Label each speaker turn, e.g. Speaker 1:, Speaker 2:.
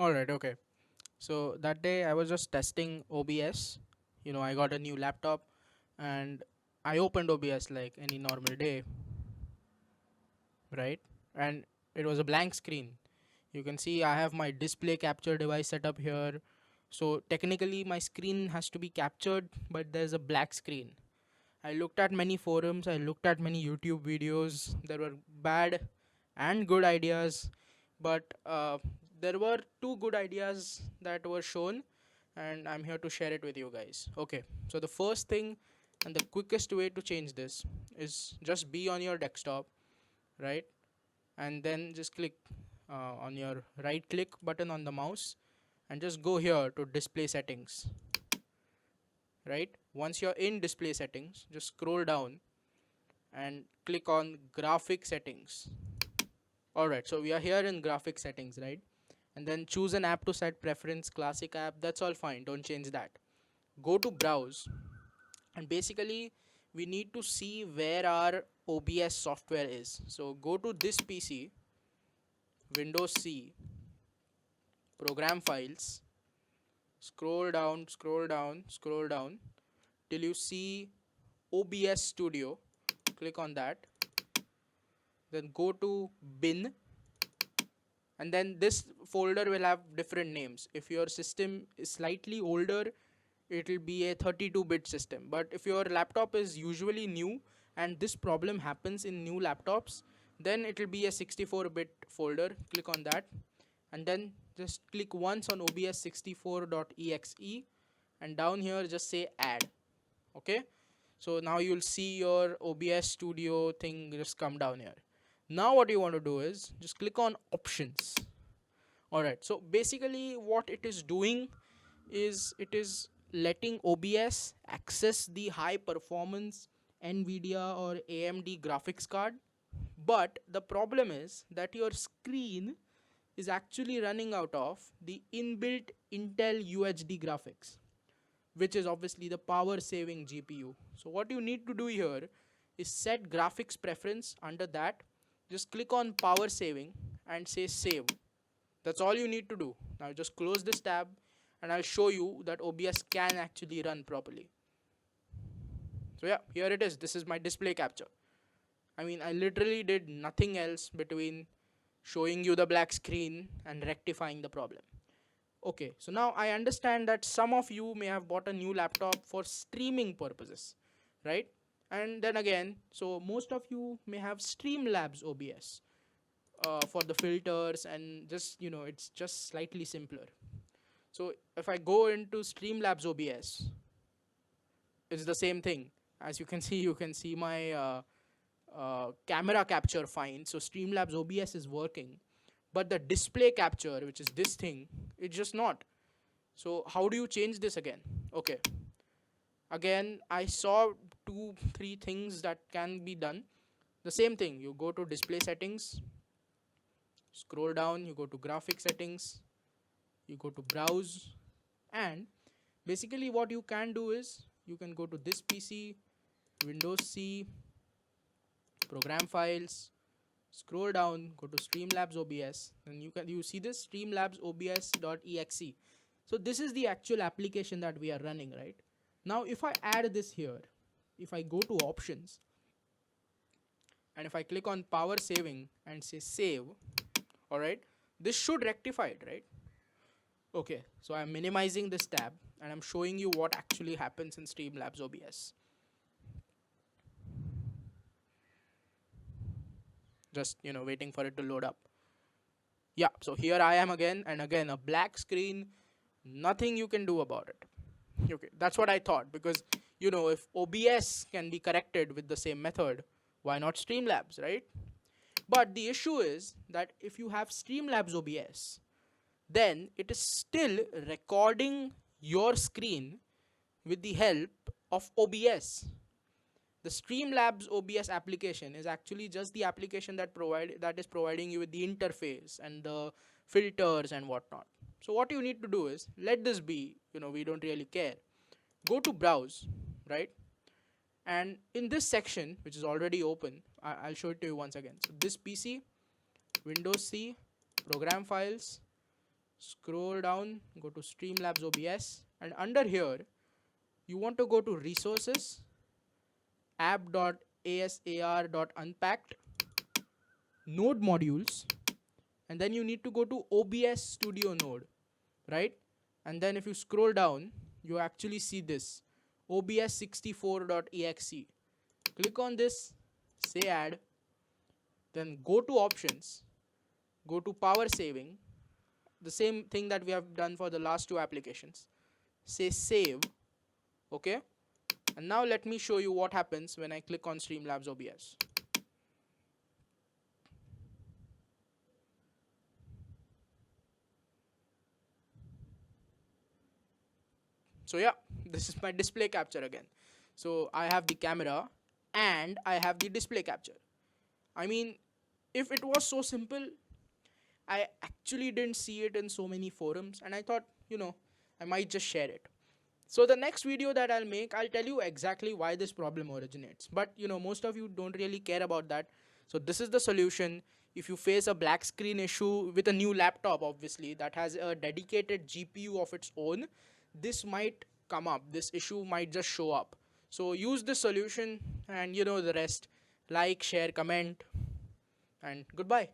Speaker 1: Alright, okay. So that day I was just testing OBS. I got a new laptop and I opened OBS like any normal day, right? And it was a blank screen. You can see I have my display capture device set up here. So technically my screen has to be captured, but there's a black screen. I looked at many forums, I looked at many YouTube videos. There were bad and good ideas, but there were two good ideas that were shown, and I'm here to share it with you guys. Okay, so the first thing and the quickest way to change this is just be on your desktop, right? And then just click on your right click button on the mouse and just go here to display settings, right? Once you're in display settings, just scroll down and click on graphic settings. Alright, so we are here in graphic settings, right? And then choose an app to set preference, classic app, that's all fine, don't change that. Go to browse, and basically we need to see where our OBS software is. So go to this PC, Windows C, program files, scroll down, scroll down, scroll down till you see OBS Studio. Click on that, then go to bin, and then this folder will have different names. If your system is slightly older, it will be a 32-bit system, but if your laptop is usually new and this problem happens in new laptops, then it will be a 64-bit folder. Click on that and then just click once on obs64.exe and down here just say add. Okay, so now you'll see your OBS Studio thing just come down here. Now what you want to do is just click on options. Alright, so basically what it is doing is it is letting OBS access the high performance NVIDIA or AMD graphics card, but the problem is that your screen is actually running out of the inbuilt Intel UHD graphics, which is obviously the power saving GPU. So what you need to do here is set graphics preference. Under that, just click on power saving and say save. That's all you need to do. Now just close this tab and I'll show you that OBS can actually run properly. So yeah, here it is. This is my display capture. I mean, I literally did nothing else between showing you the black screen and rectifying the problem. Okay, so now I understand that some of you may have bought a new laptop for streaming purposes, right? And then again, so most of you may have Streamlabs OBS for the filters, and just, it's just slightly simpler. So if I go into Streamlabs OBS, it's the same thing. As you can see my camera capture fine. So Streamlabs OBS is working, but the display capture, which is this thing, it's just not. So how do you change this again? Okay. Again, I saw 2-3 things that can be done. The same thing, you go to display settings, scroll down, you go to graphic settings, you go to browse, and basically what you can do is you can go to this PC, Windows C, program files, scroll down, go to Streamlabs OBS, and you see this Streamlabs OBS.exe. So this is the actual application that we are running, right? Now if I add this here, if I go to options and if I click on power saving and say save, alright, this should rectify it, right? Okay, so I'm minimizing this tab and I'm showing you what actually happens in Streamlabs OBS. Just waiting for it to load up. Yeah, so here I am again, and again a black screen, nothing you can do about it. Okay, that's what I thought, because if OBS can be corrected with the same method, why not Streamlabs, right? But the issue is that if you have Streamlabs OBS, then it is still recording your screen with the help of OBS. The Streamlabs OBS application is actually just the application that is providing you with the interface and the filters and whatnot. So what you need to do is let this be, we don't really care. Go to browse, right? And in this section, which is already open, I'll show it to you once again. So this PC, Windows C, program files, scroll down, go to Streamlabs OBS, and under here you want to go to resources, app.asar.unpacked, node modules, and then you need to go to OBS Studio node, right? And then if you scroll down, you actually see this obs64.exe. Click on this, say add, then go to options, go to power saving, the same thing that we have done for the last two applications. Say save, okay? And now let me show you what happens when I click on Streamlabs OBS. So yeah, this is my display capture again. So I have the camera and I have the display capture. I mean, if it was so simple, I actually didn't see it in so many forums, and I thought, I might just share it. So the next video that I'll make, I'll tell you exactly why this problem originates. But most of you don't really care about that. So this is the solution. If you face a black screen issue with a new laptop, obviously, that has a dedicated GPU of its own, this might come up. This issue might just show up. So use this solution and the rest. Like, share, comment, and goodbye.